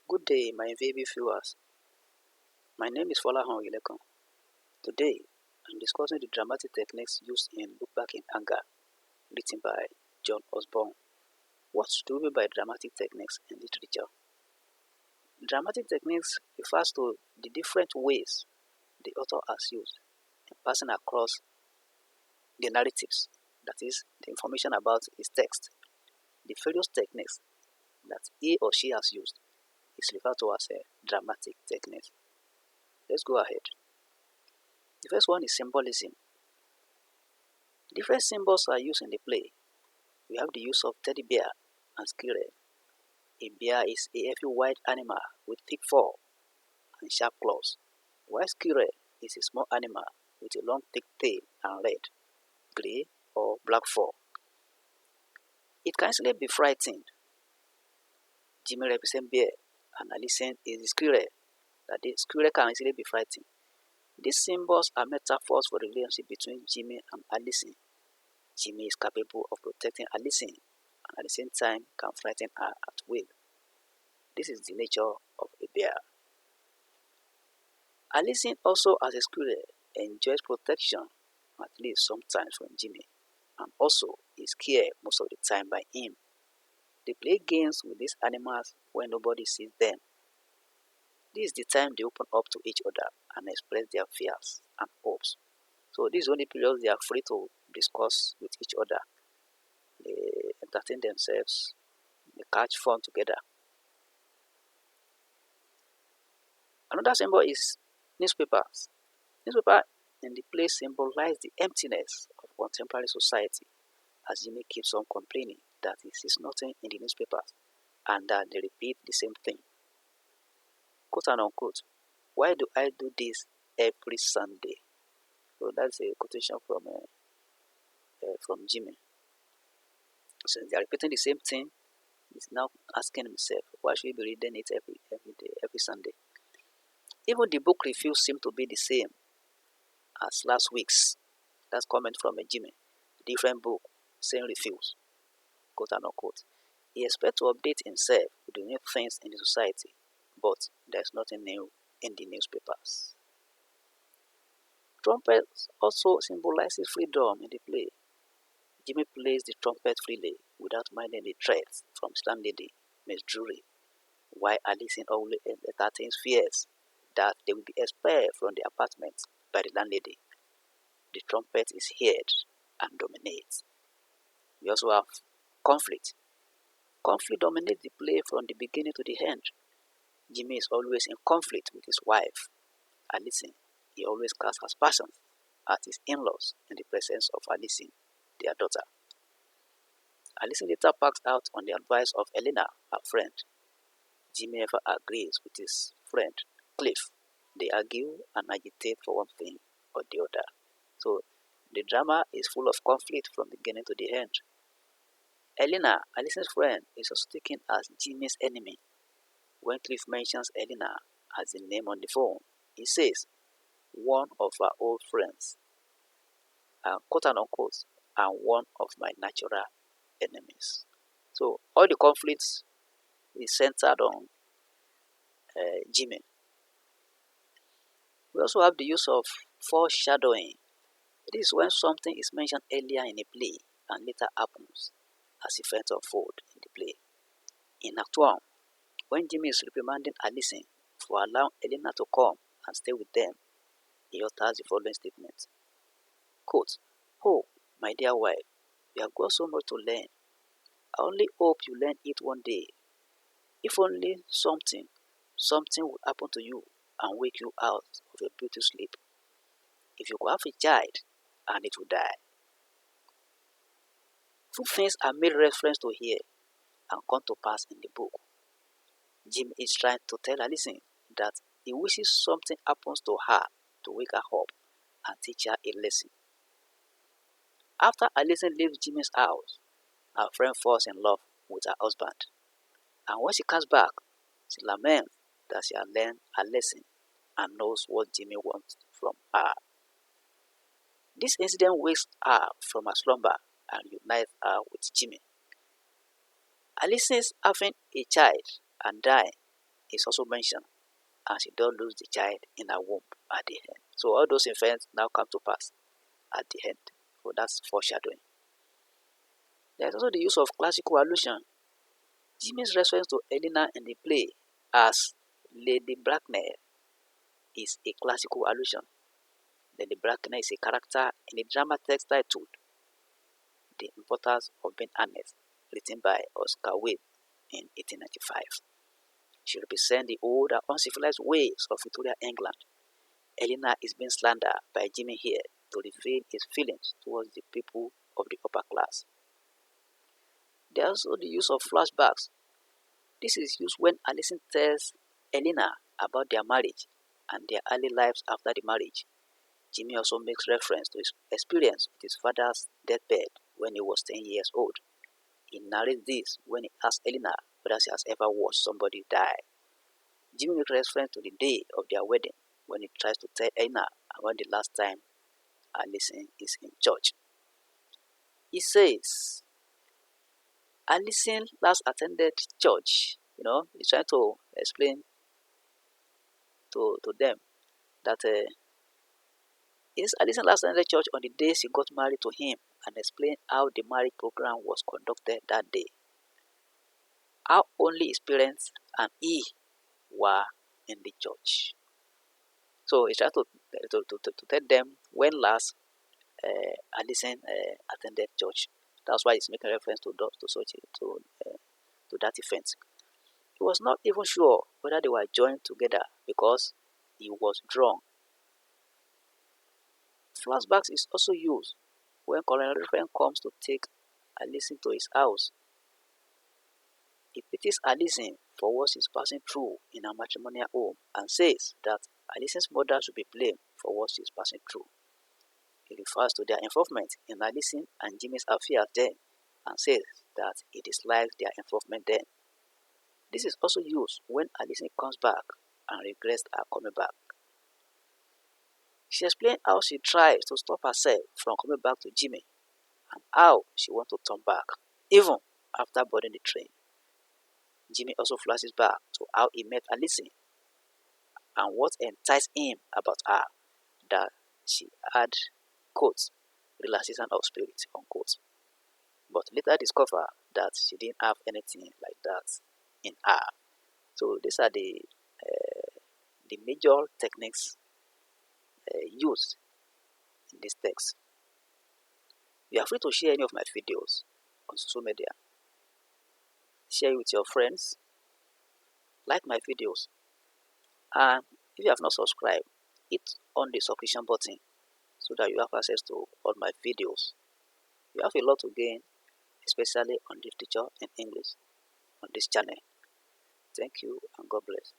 Good day, my baby viewers. My name is Folahan Oyelekun. Today, I'm discussing the dramatic techniques used in Look Back in Anger, written by John Osborne. What do we mean by dramatic techniques in literature? Dramatic techniques refers to the different ways the author has used in passing across the narratives, that is, the information about his text. The various techniques that he or she has used is referred to as a dramatic technique. Let's go ahead. The first one is symbolism. Different symbols are used in the play. We have the use of teddy bear and squirrel. A bear is a heavy white animal with thick fur and sharp claws, while squirrel is a small animal with a long thick tail and red, grey or black fur. It can easily be frightened. Jimmy represents bear and Alicent is the squirrel. That the squirrel can easily be frightened. These symbols are metaphors for the relationship between Jimmy and Alicent. Jimmy is capable of protecting Alicent and at the same time can frighten her at will. This is the nature of a bear. Alicent also as a squirrel enjoys protection, at least sometimes from Jimmy, and also is scared most of the time by him. They play games with these animals when nobody sees them. This is the time they open up to each other and express their fears and hopes. So this is the only period they are free to discuss with each other. They entertain themselves, they catch fun together. Another symbol is newspapers. Newspaper in the play symbolize the emptiness of contemporary society, as Jimmy keeps on complaining that he sees nothing in the newspapers and that they repeat the same thing. Quote and unquote, why do I do this every Sunday? So that's a quotation from Jimmy. Since they are repeating the same thing, he's now asking himself, why should he be reading it every day, every Sunday? Even the book reviews seem to be the same as last week's. That's comment from a Jimmy. Different book, same reviews, quote and unquote. He expects to update himself with the new things in the society, but there's nothing new in the newspapers. Trumpet also symbolizes freedom in the play. Jimmy plays the trumpet freely without minding the threats from his landlady, Miss Drury, while Alicent always entertains fears that they will be expelled from the apartment by the landlady. The trumpet is heard and dominates. We also have conflict. Conflict dominates the play from the beginning to the end. Jimmy is always in conflict with his wife, Alicent. He always casts aspersions at his in-laws in the presence of Alicent, their daughter. Alicent later backs out on the advice of Elena, her friend. Jimmy never agrees with his friend, Cliff. They argue and agitate for one thing or the other. So the drama is full of conflict from beginning to the end. Elena, Alicent's friend, is also taken as Jimmy's enemy. When Cliff mentions Elena as the name on the phone, he says, one of our old friends, quote and unquote, and one of my natural enemies. So all the conflicts is centered on Jimmy. We also have the use of foreshadowing. This is when something is mentioned earlier in a play and later happens as events unfold in the play. In Act 1, when Jimmy is reprimanding Alicent for allowing Elena to come and stay with them, he utters the following statement. Quote, oh, my dear wife, you have got so much to learn. I only hope you learn it one day. If only something will happen to you and wake you out of a beautiful sleep. If you could have a child and it will die. Two things are made reference to here and come to pass in the book. Jim is trying to tell Alicent that he wishes something happens to her to wake her up and teach her a lesson. After Alicent leaves Jimmy's house, her friend falls in love with her husband. And when she comes back, she laments that she has learned her lesson and knows what Jimmy wants from her. This incident wakes her from her slumber and unites her with Jimmy. Alicent's having a child and dying is also mentioned, and she does lose the child in her womb at the end. So all those events now come to pass at the end. So that's foreshadowing. There's also the use of classical allusion. Jimmy's reference to Elena in the play as Lady Bracknell is a classical allusion. Lady Bracknell is a character in a drama text titled The Importance of Being Honest, written by Oscar Wilde in 1895. She represents the old and uncivilized ways of Victorian England. Elena is being slandered by Jimmy here to reveal his feelings towards the people of the upper class. There's also the use of flashbacks. This is used when Alison tells Elena about their marriage and their early lives after the marriage. Jimmy also makes reference to his experience with his father's deathbed when he was 10 years old. He narrates this when he asks Elena whether she has ever watched somebody die. Jimmy makes reference to the day of their wedding when he tries to tell Elena about the last time Alison is in church. He says, Alison last attended church. He's trying to explain to them that Alison last attended church on the day she got married to him, and explain how the marriage program was conducted that day. How only his parents and he were in the church. So he's trying to tell them when last Alison attended church. That's why he's making reference to that event. He was not even sure whether they were joined together because he was drunk. Flashbacks is also used when Colonel Ruffin comes to take Alison to his house. He pities Alison for what she's passing through in her matrimonial home and says that Alison's mother should be blamed for what she's passing through. He refers to their involvement in Alison and Jimmy's affair then and says that he dislikes their involvement then. This is also used when Alison comes back and regrets her coming back. She explains how she tries to stop herself from coming back to Jimmy and how she wants to turn back, even after boarding the train. Jimmy also flashes back to how he met Alison and what enticed him about her, that she had, quote, relaxation of spirit, unquote, but later discover that she didn't have anything like that in her. So these are the major techniques used in this text. You are free to share any of my videos on social media. Share it with your friends. Like my videos. And if you have not subscribed, hit on the subscription button so that you have access to all my videos. You have a lot to gain, especially on literature and English on this channel. Thank you and God bless.